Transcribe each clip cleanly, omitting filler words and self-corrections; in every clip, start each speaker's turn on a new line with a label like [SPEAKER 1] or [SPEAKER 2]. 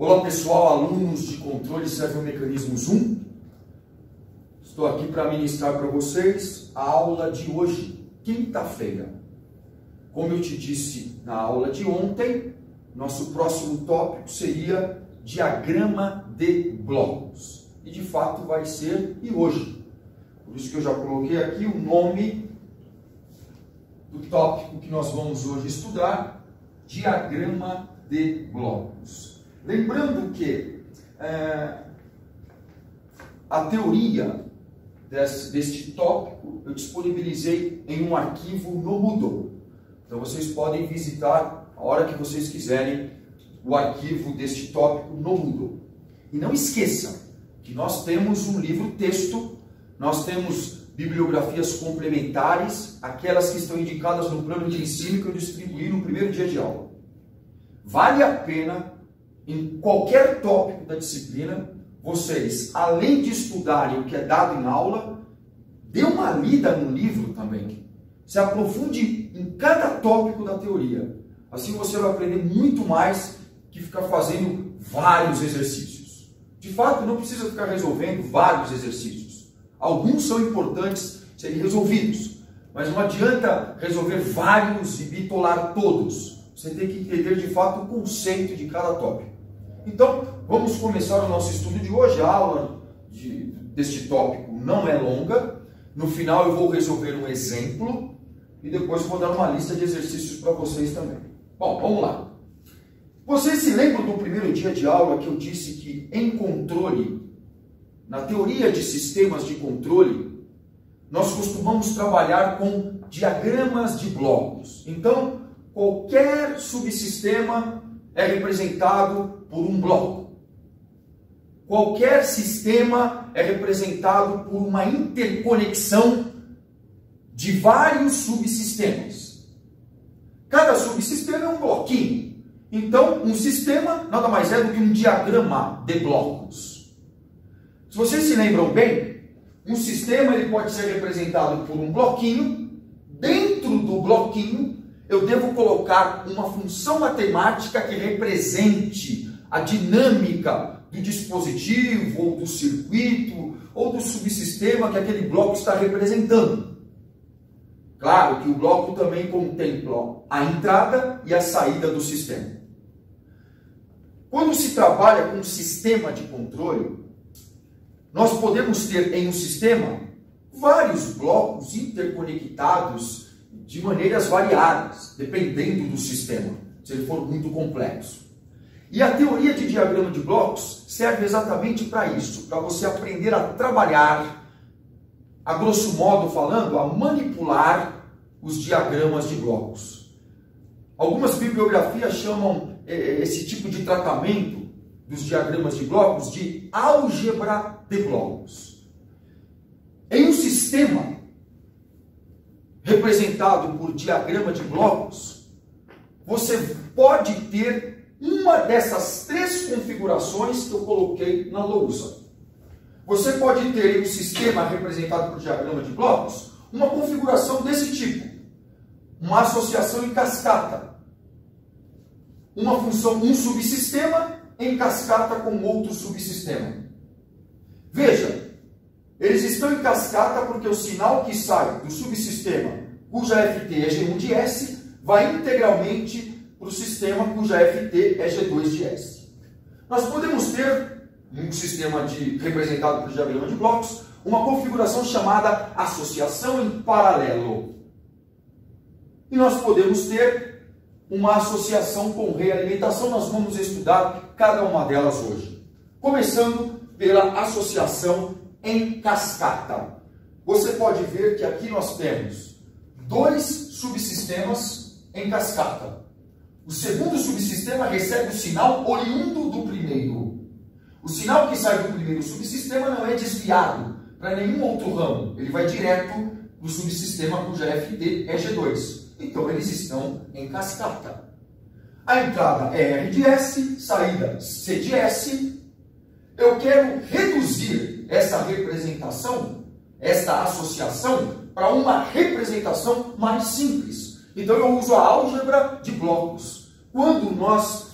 [SPEAKER 1] Olá pessoal, alunos de controle servomecanismos 1. Estou aqui para ministrar para vocês a aula de hoje, quinta-feira. Como eu te disse na aula de ontem, nosso próximo tópico seria diagrama de blocos. E de fato vai ser e hoje. Por isso que eu já coloquei aqui o nome do tópico que nós vamos hoje estudar, diagrama de blocos. Lembrando que a teoria deste tópico eu disponibilizei em um arquivo no Moodle. Então vocês podem visitar a hora que vocês quiserem o arquivo deste tópico no Moodle. E não esqueçam que nós temos um livro-texto, nós temos bibliografias complementares, aquelas que estão indicadas no plano de ensino que eu distribuí no primeiro dia de aula. Vale a pena, em qualquer tópico da disciplina, vocês, além de estudarem o que é dado em aula, dê uma lida no livro também. Se aprofunde em cada tópico da teoria. Assim você vai aprender muito mais que ficar fazendo vários exercícios. De fato, não precisa ficar resolvendo vários exercícios. Alguns são importantes serem resolvidos, mas não adianta resolver vários e bitolar todos. Você tem que entender de fato o conceito de cada tópico. Então, vamos começar o nosso estudo de hoje. A aula deste tópico não é longa. No final eu vou resolver um exemplo e depois vou dar uma lista de exercícios para vocês também. Bom, vamos lá. Vocês se lembram do primeiro dia de aula que eu disse que em controle, na teoria de sistemas de controle, nós costumamos trabalhar com diagramas de blocos. Então, qualquer subsistema é representado por um bloco. Qualquer sistema é representado por uma interconexão de vários subsistemas. Cada subsistema é um bloquinho. Então, um sistema nada mais é do que um diagrama de blocos. Se vocês se lembram bem, um sistema ele pode ser representado por um bloquinho. Dentro do bloquinho, eu devo colocar uma função matemática que represente a dinâmica do dispositivo, ou do circuito, ou do subsistema que aquele bloco está representando. Claro que o bloco também contempla a entrada e a saída do sistema. Quando se trabalha com um sistema de controle, nós podemos ter em um sistema vários blocos interconectados de maneiras variadas, dependendo do sistema, se ele for muito complexo. E a teoria de diagrama de blocos serve exatamente para isso, para você aprender a trabalhar, a grosso modo falando, a manipular os diagramas de blocos. Algumas bibliografias chamam esse tipo de tratamento dos diagramas de blocos de álgebra de blocos. Em um sistema representado por diagrama de blocos, você pode ter uma dessas três configurações que eu coloquei na lousa. Você pode ter em um sistema representado por diagrama de blocos uma configuração desse tipo, uma associação em cascata, uma função, um subsistema em cascata com outro subsistema. Veja, eles estão em cascata porque o sinal que sai do subsistema cuja FT é G1 de S vai integralmente para o sistema cuja FT é G2 de S. Nós podemos ter, em um sistema representado por diagrama de blocos, uma configuração chamada associação em paralelo. E nós podemos ter uma associação com realimentação. Nós vamos estudar cada uma delas hoje. Começando pela associação em cascata. Você pode ver que aqui nós temos dois subsistemas em cascata. O segundo subsistema recebe o sinal oriundo do primeiro. O sinal que sai do primeiro subsistema não é desviado para nenhum outro ramo. Ele vai direto para o subsistema cuja FT é G2. Então eles estão em cascata. A entrada é R de S, saída C de S. Eu quero reduzir essa representação, esta associação, para uma representação mais simples. Então eu uso a álgebra de blocos. Quando nós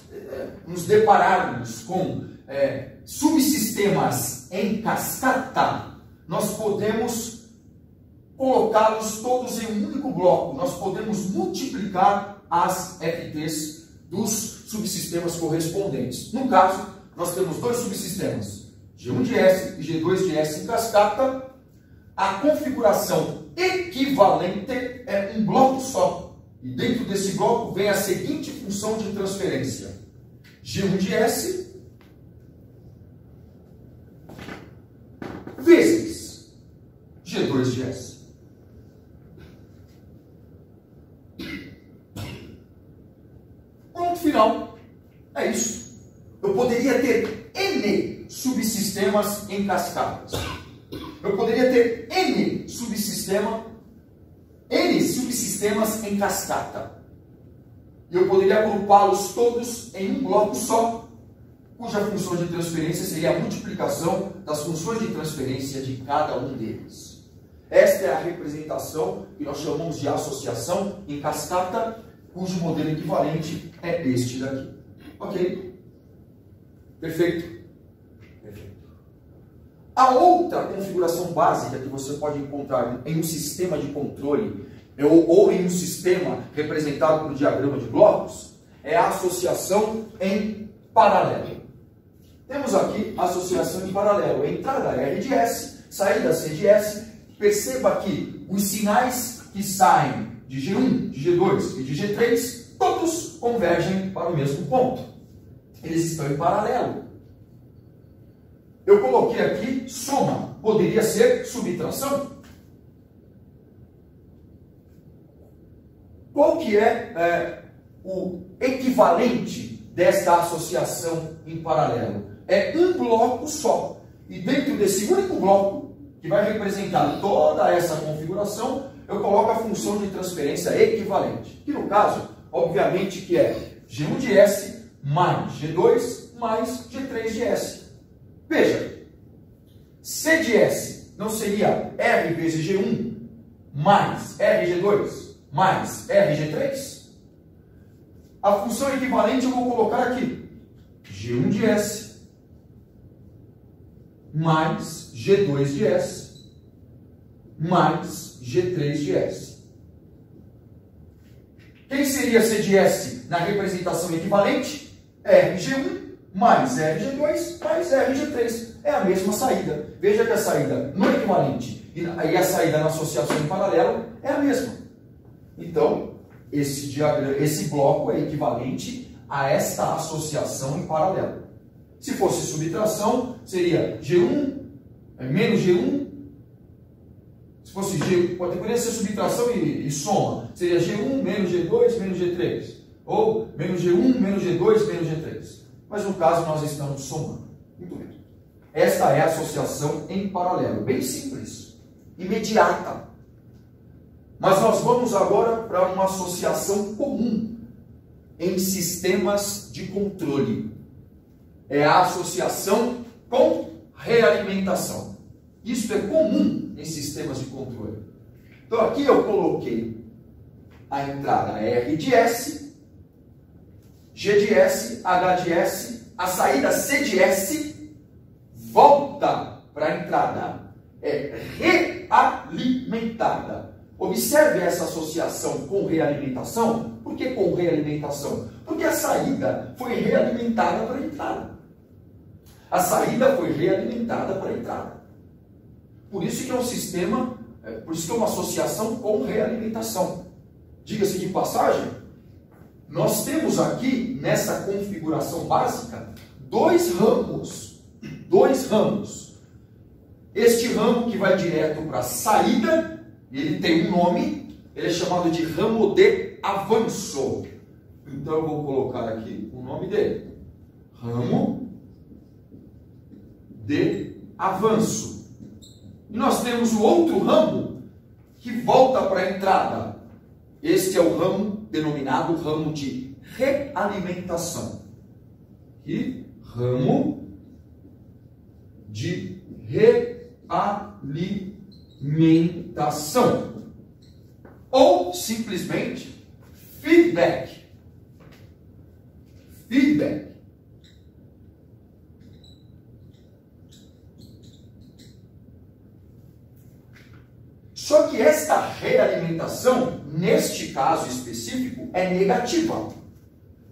[SPEAKER 1] nos depararmos com subsistemas em cascata, nós podemos colocá-los todos em um único bloco. Nós podemos multiplicar as FTs dos subsistemas correspondentes. No caso, nós temos dois subsistemas, G1 de S e G2 de S em cascata. A configuração equivalente é um bloco só. E dentro desse bloco vem a seguinte função de transferência: G1 de S vezes G2 de S. Pronto, final. É isso. Eu poderia ter N subsistemas em cascatas. Eu poderia ter N subsistemas em cascata. E eu poderia agrupá-los todos em um bloco só, cuja função de transferência seria a multiplicação das funções de transferência de cada um deles. Esta é a representação que nós chamamos de associação em cascata, cujo modelo equivalente é este daqui. Ok? Perfeito? Perfeito. A outra configuração básica que você pode encontrar em um sistema de controle ou em um sistema representado por diagrama de blocos é a associação em paralelo. Temos aqui a associação em paralelo. Entrada R de S, saída C de S. Perceba que os sinais que saem de G1, de G2 e de G3, todos convergem para o mesmo ponto. Eles estão em paralelo. Eu coloquei aqui soma. Poderia ser subtração? Qual que é o equivalente desta associação em paralelo? É um bloco só. E dentro desse único bloco, que vai representar toda essa configuração, eu coloco a função de transferência equivalente. Que no caso, obviamente, que é G1 de S mais G2 mais G3 de S. Veja, C de S não seria R vezes G1 mais RG2 mais RG3? A função equivalente eu vou colocar aqui. G1 de S mais G2 de S mais G3 de S. Quem seria C de S na representação equivalente? RG1 mais RG2 mais RG3. É a mesma saída. Veja que a saída no equivalente e a saída na associação em paralelo é a mesma. Então, esse bloco é equivalente a esta associação em paralelo. Se fosse subtração, seria G1 menos G1. Se fosse G, poderia ser subtração e soma. Seria G1 menos G2 menos G3. Ou menos G1 menos G2 menos G3. Mas no caso nós estamos somando. Muito bem. Esta é a associação em paralelo. Bem simples. Imediata. Mas nós vamos agora para uma associação comum em sistemas de controle. É a associação com realimentação. Isso é comum em sistemas de controle. Então aqui eu coloquei a entrada R de S, G de S, H de S, a saída C de S volta para a entrada. É realimentada. Observe essa associação com realimentação. Por que com realimentação? Porque a saída foi realimentada para a entrada. A saída foi realimentada para a entrada. Por isso que é um sistema, por isso que é uma associação com realimentação. Diga-se de passagem, nós temos aqui, nessa configuração básica, dois ramos. Este ramo que vai direto para a saída, ele tem um nome, ele é chamado de ramo de avanço. Então eu vou colocar aqui o nome dele. Ramo de avanço. E nós temos o outro ramo que volta para a entrada. Este é o ramo denominado ramo de realimentação. E ramo de realimentação. Ou simplesmente feedback. Feedback. Só que esta realimentação, neste caso específico, é negativa.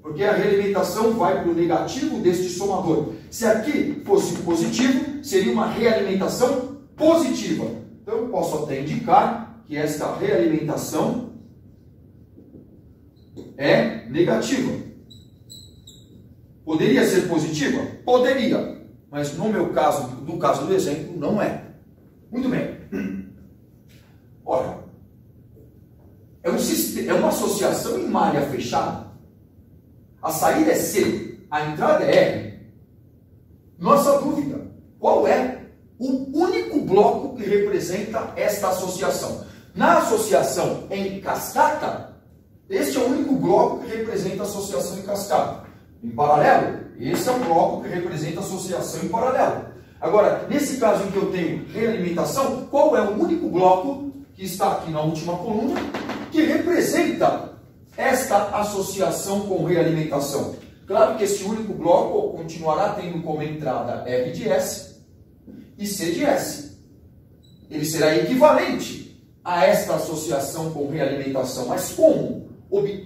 [SPEAKER 1] Porque a realimentação vai para o negativo deste somador. Se aqui fosse positivo, seria uma realimentação positiva. Então eu posso até indicar que esta realimentação é negativa. Poderia ser positiva? Poderia. Mas no meu caso, no caso do exemplo, não é. Muito bem. Ora, é uma associação em uma área fechada. A saída é C, a entrada é R. Nossa dúvida, qual é o único bloco que representa esta associação? Na associação em cascata, este é o único bloco que representa a associação em cascata. Em paralelo, esse é o bloco que representa a associação em paralelo. Agora, nesse caso em que eu tenho realimentação, qual é o único bloco que está aqui na última coluna que representa esta associação com realimentação? Claro que esse único bloco continuará tendo como entrada R de S e C de S. Ele será equivalente a esta associação com realimentação. Mas como?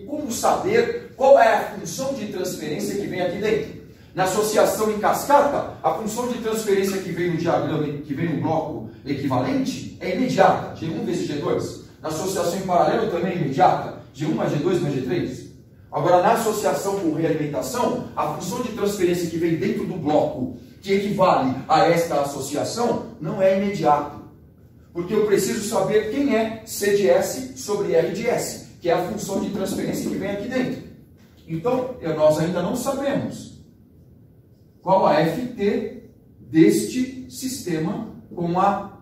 [SPEAKER 1] Como saber qual é a função de transferência que vem aqui dentro? Na associação em cascata, a função de transferência que vem no diagrama, que vem no bloco equivalente, é imediata, G1 vezes G2. Na associação em paralelo também é imediata, G1 mais G2 mais G3. Agora, na associação com realimentação, a função de transferência que vem dentro do bloco, que equivale a esta associação, não é imediata. Porque eu preciso saber quem é C de S sobre R de S, que é a função de transferência que vem aqui dentro. Então, nós ainda não sabemos qual a FT deste sistema com a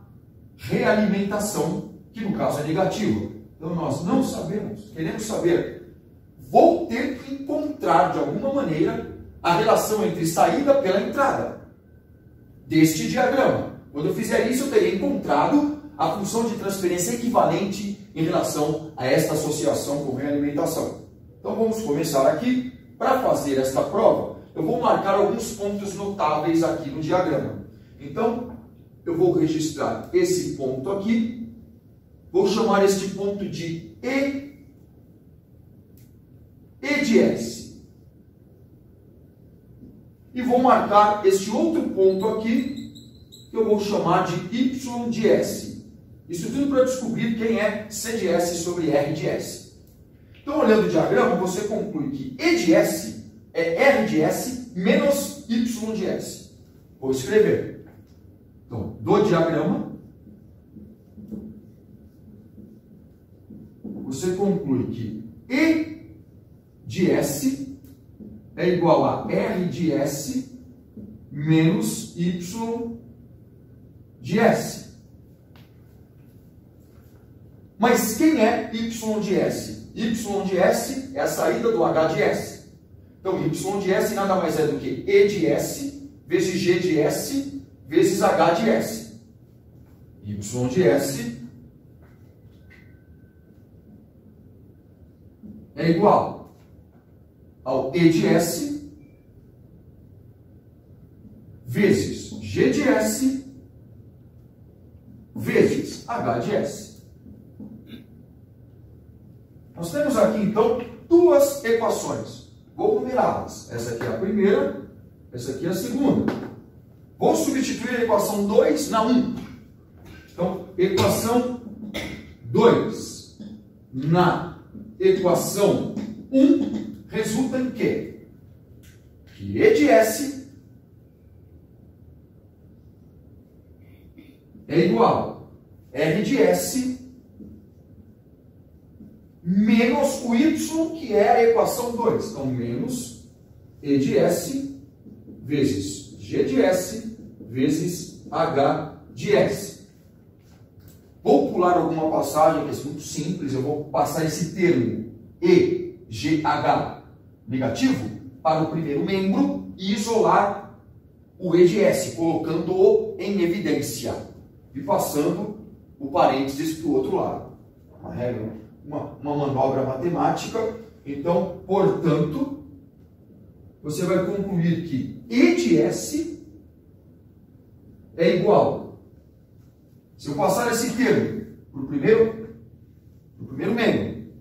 [SPEAKER 1] realimentação, que no caso é negativa. Então, nós não sabemos, queremos saber. Vou ter que encontrar, de alguma maneira, a relação entre saída pela entrada deste diagrama. Quando eu fizer isso, eu terei encontrado a função de transferência equivalente em relação a esta associação com realimentação. Então, vamos começar aqui. Para fazer esta prova, eu vou marcar alguns pontos notáveis aqui no diagrama. Então, eu vou registrar esse ponto aqui. Vou chamar este ponto de E de S. E vou marcar este outro ponto aqui, que eu vou chamar de Y de S. Isso tudo para descobrir quem é C de S sobre R de S. Então, olhando o diagrama, você conclui que E de S é R de S menos Y de S. Vou escrever. Então, do diagrama, você conclui que E de S é igual a R de S menos Y de S. Mas quem é Y de S? Y de S é a saída do H de S. Então, Y de S nada mais é do que E de S vezes G de S vezes H de S. Y de S é igual ao E de S vezes G de S vezes H de S. Nós temos aqui, então, duas equações. Vou numerá-las. Essa aqui é a primeira, essa aqui é a segunda. Vou substituir a equação 2 na 1. Então, equação 2 na equação 1 resulta em quê? Que E de S é igual a R de S menos o Y, que é a equação 2. Então, menos E de S vezes G de S vezes H de S. Vou pular alguma passagem que é muito simples. Eu vou passar esse termo EGH negativo para o primeiro membro e isolar o E de S, colocando-o em evidência e passando o parênteses para o outro lado. Uma regra, uma manobra matemática. Então, portanto, você vai concluir que E de S é igual, se eu passar esse termo para o primeiro membro,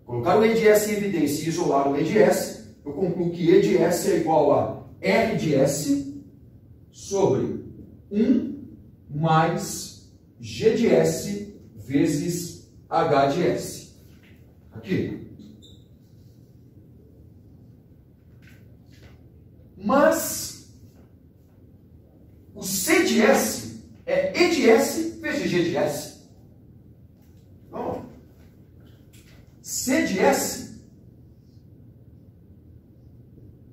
[SPEAKER 1] colocar o E de S em evidência e isolar o E de S, eu concluo que E de S é igual a R de S sobre 1 mais G de S vezes H de S. Aqui. Mas o C de S é E de S vezes G de S. Então, C de S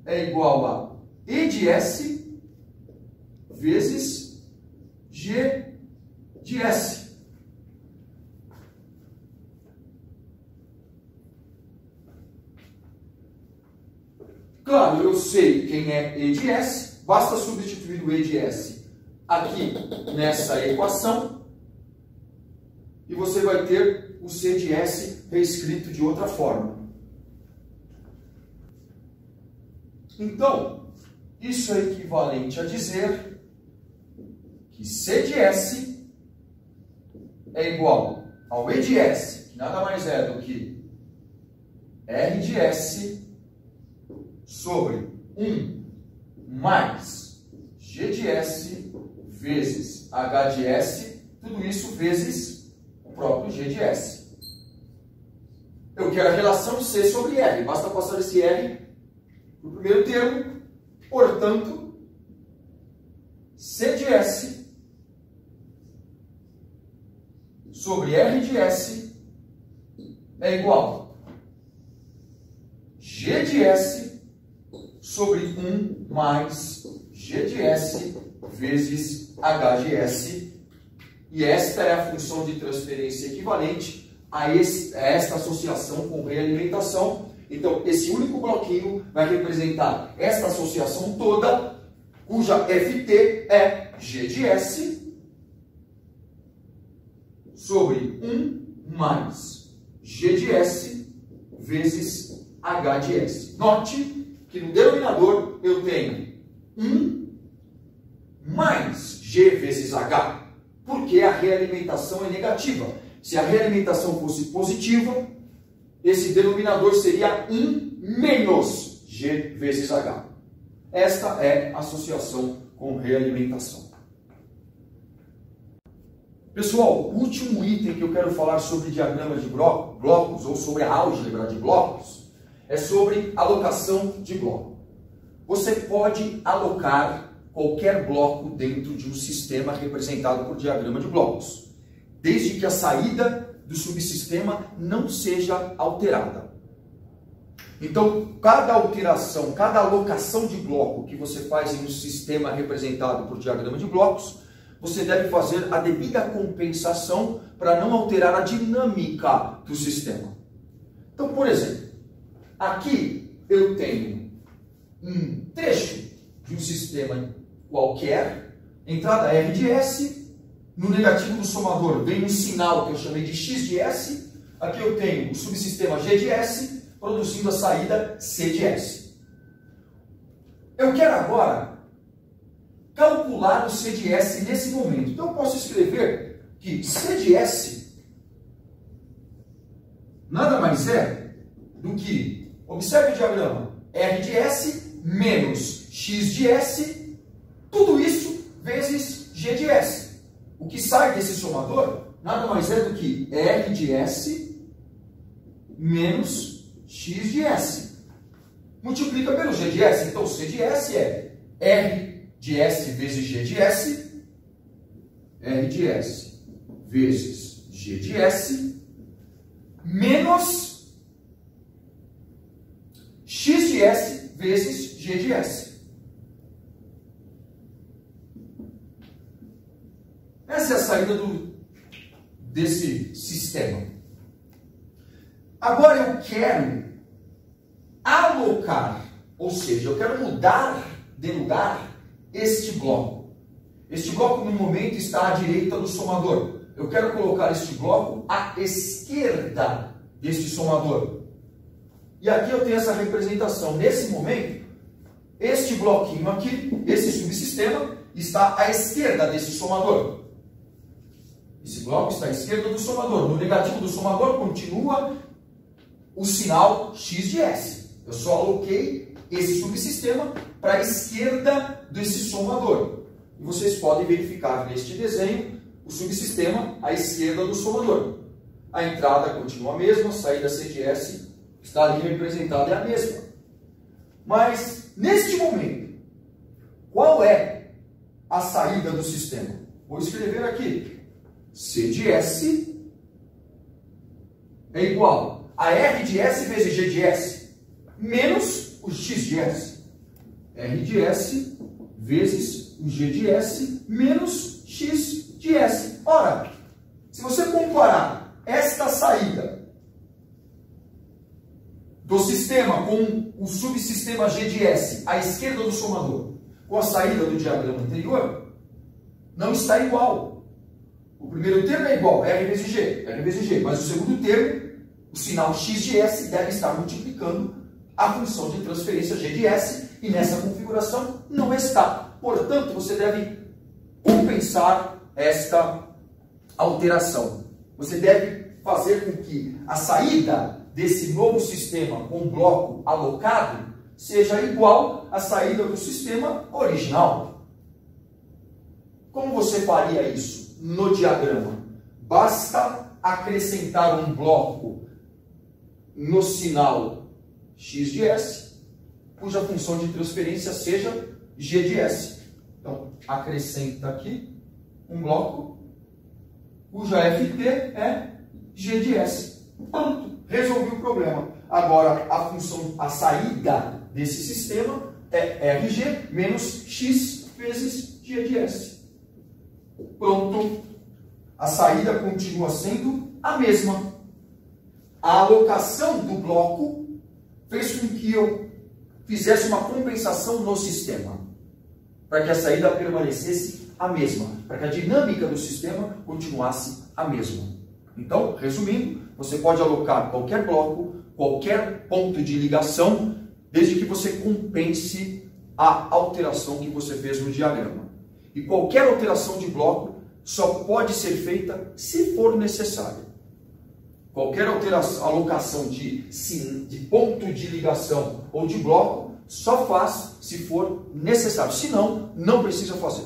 [SPEAKER 1] é igual a E de S vezes G de S. Claro, eu sei quem é E de S, basta substituir o E de S aqui nessa equação e você vai ter o C de S reescrito de outra forma. Então, isso é equivalente a dizer que C de S é igual ao E de S, que nada mais é do que R de S sobre 1 mais G de S vezes H de S, tudo isso vezes o próprio G de S. Eu quero a relação C sobre R, basta passar esse R para o primeiro termo, portanto, C de S sobre R de S é igual a G de S sobre 1 mais G de S vezes H de S. E esta é a função de transferência equivalente a esta associação com realimentação. Então, esse único bloquinho vai representar esta associação toda, cuja FT é G de S sobre 1 mais G de S vezes H de S. Note que no denominador eu tenho 1 mais G vezes H, porque a realimentação é negativa. Se a realimentação fosse positiva, esse denominador seria 1 menos G vezes H. Esta é a associação com realimentação. Pessoal, o último item que eu quero falar sobre diagrama de blocos, ou sobre a álgebra de blocos, é sobre alocação de bloco. Você pode alocar qualquer bloco dentro de um sistema representado por diagrama de blocos, desde que a saída do subsistema não seja alterada. Então, cada alteração, cada alocação de bloco que você faz em um sistema representado por diagrama de blocos, você deve fazer a devida compensação para não alterar a dinâmica do sistema. Então, por exemplo, aqui eu tenho um trecho de um sistema qualquer, entrada R de S, no negativo do somador vem um sinal que eu chamei de X de S, aqui eu tenho o subsistema G de S, produzindo a saída C de S. Eu quero agora calcular o C de S nesse momento. Então eu posso escrever que C de S nada mais é do que, observe o diagrama, R de S menos X de S, tudo isso vezes G de S. O que sai desse somador nada mais é do que R de S menos X de S. Multiplica pelo G de S. Então, C de S é R de S vezes G de S, R de S vezes G de S, menos X de S vezes G de S. Essa é a saída desse sistema. Agora eu quero alocar, ou seja, eu quero mudar de lugar este bloco. Este bloco no momento está à direita do somador. Eu quero colocar este bloco à esquerda deste somador. E aqui eu tenho essa representação. Nesse momento, este bloquinho aqui, esse subsistema, está à esquerda desse somador. Esse bloco está à esquerda do somador. No negativo do somador continua o sinal x de S. Eu só aloquei esse subsistema para a esquerda desse somador. E vocês podem verificar neste desenho o subsistema à esquerda do somador. A entrada continua a mesma, a saída C de S está ali representada, é a mesma. Mas, neste momento, qual é a saída do sistema? Vou escrever aqui. C de S é igual a R de S vezes G de S, menos o X de S. R de S vezes o G de S, menos X de S. Ora, se você comparar esta saída do sistema com o subsistema G de S à esquerda do somador, com a saída do diagrama anterior, não está igual. O primeiro termo é igual, R vezes G, mas o segundo termo, o sinal X de S deve estar multiplicando a função de transferência G de S, e nessa configuração não está. Portanto, você deve compensar esta alteração. Você deve fazer com que a saída desse novo sistema com bloco alocado seja igual à saída do sistema original. Como você faria isso no diagrama? Basta acrescentar um bloco no sinal x de S, cuja função de transferência seja g de S. Então, acrescenta aqui um bloco cuja ft é g de S. Pronto, resolvi o problema. Agora, a saída desse sistema é rg menos x vezes g de S. Pronto, a saída continua sendo a mesma. A alocação do bloco fez com que eu fizesse uma compensação no sistema, para que a saída permanecesse a mesma, para que a dinâmica do sistema continuasse a mesma. Então, resumindo, você pode alocar qualquer bloco, qualquer ponto de ligação, desde que você compense a alteração que você fez no diagrama. E qualquer alteração de bloco só pode ser feita se for necessário. Qualquer alocação de ponto de ligação ou de bloco só faz se for necessário. Se não, não precisa fazer.